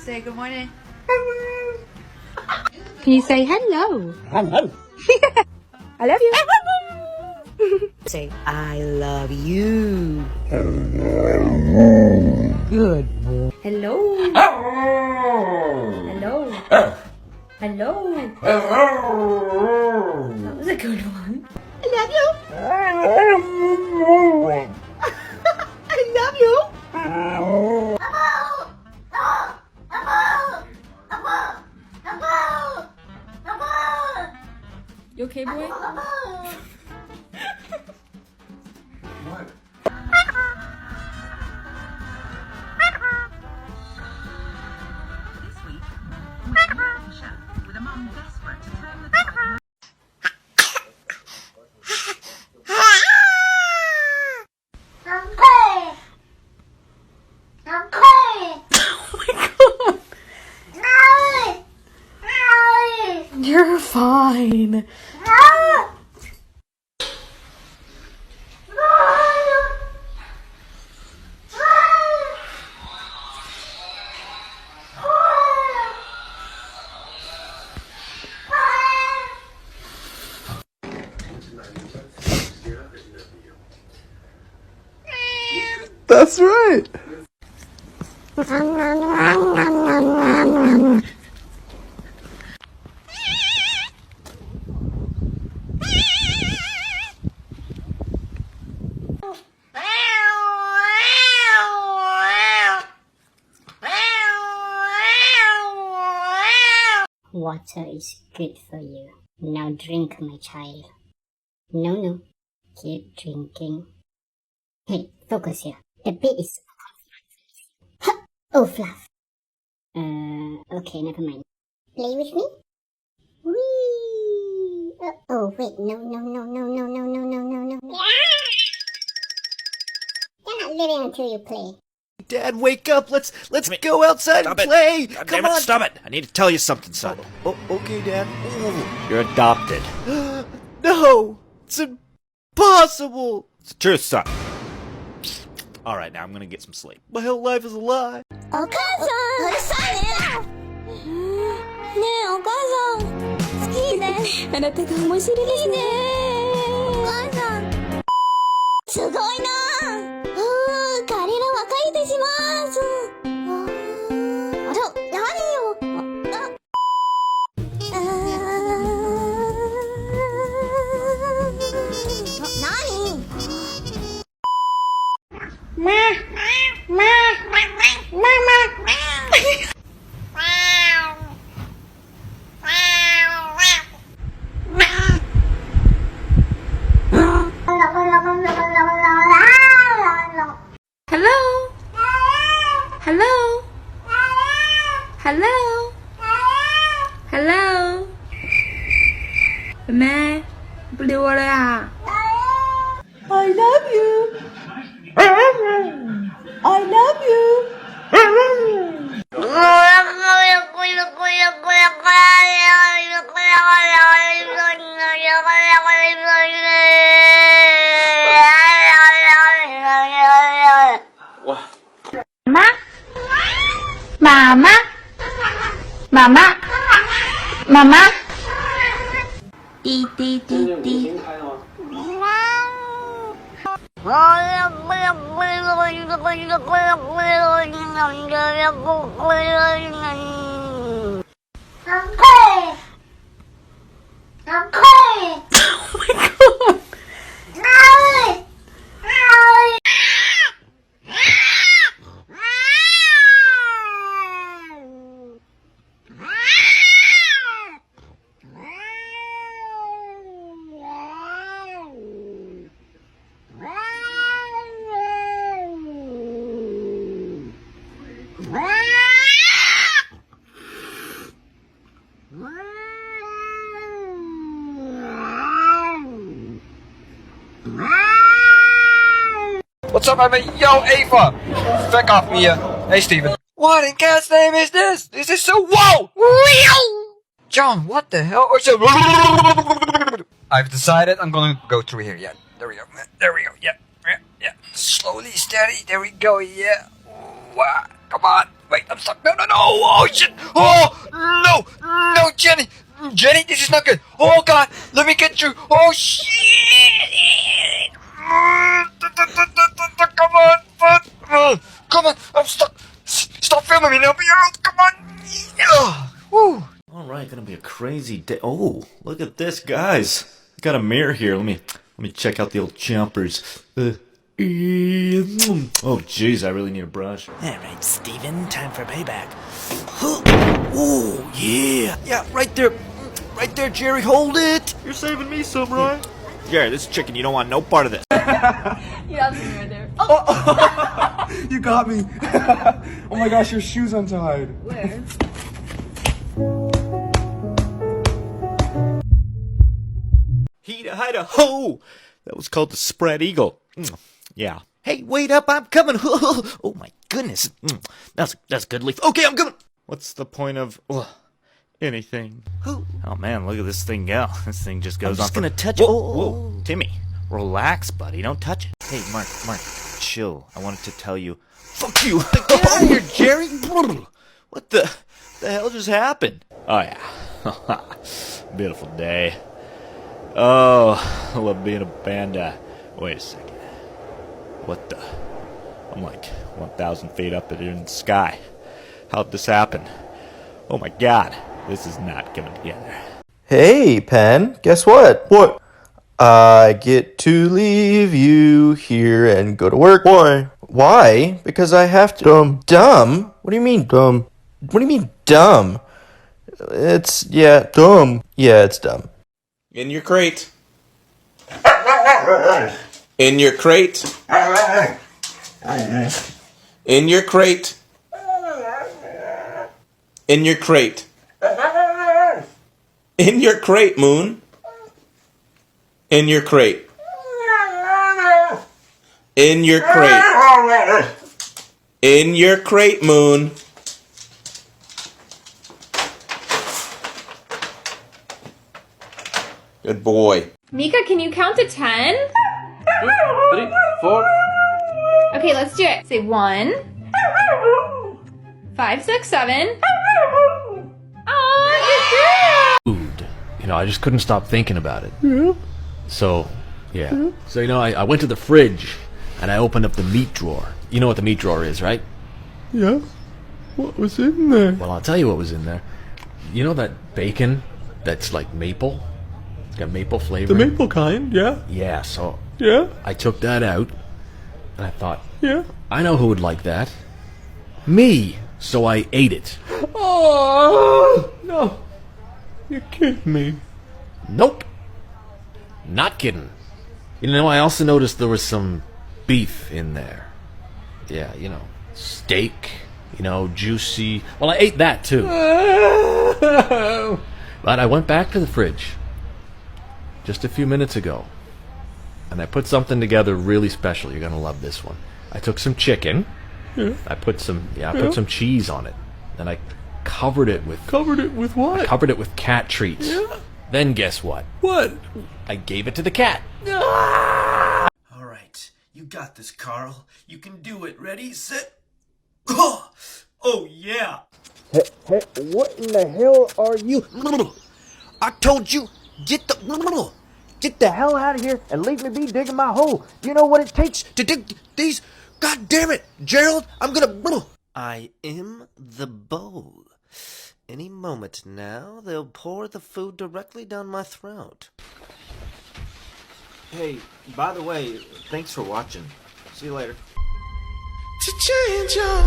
Say good morning. Can you say hello? Hello. I love you. Say I love you. Good. Hello. Hello. Hello. That was a good one. I love you. I love you. You okay, boy? What? This week, with a mum desperate to turn the tide. You're fine. That's right. Water is good for you. Now drink, my child. No. Keep drinking. Hey, focus here. The bait is... Oh, Fluff. Okay, never mind. Play with me? Whee! Oh, wait. No. You're not living until you play. Dad, wake up. Let's go outside and play. God Come damn it, on. stop it. I need to tell you something, son. Oh, okay, Dad. You're adopted. No, it's impossible. It's the truth, son. Alright, now I'm gonna get some sleep. My whole life is a lie. お母さんうるさいねねえお母さん好きねあなたが面白いですねお母さんすごいな彼らは書いてしますあれ何よHello. Hello. Hello. Hello. 妹，不理我了呀 ？I love you. I love you. Mama. 滴滴滴滴。What's up, Emma? Yo, Ava! Back off me, Hey, Steven. What in God's name is this? This is so... Whoa! John, what the hell? I've decided I'm gonna go through here. Yeah, there we go. There we go. Yeah. Slowly, steady. There we go. Yeah. Wow. Come on. Wait, I'm stuck. No, no, no. Oh, shit. Oh, no. No, Jenny. Jenny, this is not good. Oh, God. Let me get you. Oh, shit. Come on. Come on. I'm stuck. Stop filming me now. Be out. Come on. Woo. Alright, gonna be a crazy day. Oh, look at this, guys. Got a mirror here. Let me check out the old jumpers. Oh, jeez, I really need a brush. Alright, Steven, time for payback. Oh, yeah. Yeah, right there. Right there, Jerry, hold it. You're saving me some, right? Jerry, this is chicken. You don't want no part of this. You have me right there. Oh. You got me. Oh my gosh, your shoe's untied. Where? Hida, ho! That was called the spread eagle. Yeah. Hey, wait up, I'm coming. Oh my goodness. That's good leaf. Okay, I'm coming. What's the point of anything? Oh man, look at this thing go. This thing just goes on. I'm just gonna touch it. Whoa, Timmy, relax, buddy. Don't touch it. Hey, Mark, chill. I wanted to tell you. Fuck you. Get out of here, Jerry. What the hell just happened? Oh yeah. Beautiful day. Oh, I love being a panda. Wait a second. What the? I'm like 1,000 feet up in the sky. How'd this happen? Oh my god. This is not coming together. Hey, Pen, guess what? What? I get to leave you here and go to work. Why? Why? Because I have to. Dumb? What do you mean, dumb? What do you mean, dumb? It's, dumb. Yeah, it's dumb. In your crate. In your crate. In your crate. In your crate. In your crate, Moon. In your crate. In your crate. In your crate, Moon. Good boy. Mika, can you count to 10? 3, 4. Okay, let's do it. Say 1, 5, 6, 7. Oh, Food. You know, I just couldn't stop thinking about it. Yeah. So, yeah. Yeah. So, you know, I went to the fridge and I opened up the meat drawer. You know what the meat drawer is, right? Yeah. What was in there? Well, I'll tell you what was in there. You know that bacon that's like maple? It's got maple flavor. The maple kind, yeah. Yeah, so Yeah. I took that out and I thought, Yeah. I know who would like that. Me. So I ate it. Oh no! You're kidding me. Nope. Not kidding. You know, I also noticed there was some beef in there. Yeah, you know, steak, you know, juicy. Well, I ate that too. But I went back to the fridge just a few minutes ago and I put something together really special. You're gonna love this one. I took some chicken. Yeah. I put some cheese on it. And I covered it with what? I covered it with cat treats. Yeah. Then guess what? What? I gave it to the cat. Alright, you got this, Carl. You can do it. Ready, set, go! Oh, yeah! Hey, what in the hell are you? I told you, get the hell out of here and leave me be digging my hole. Do you know what it takes to dig these? God damn it, Gerald, I'm gonna... I am the bowl. Any moment now, they'll pour the food directly down my throat. Hey, by the way, thanks for watching. See you later. To change your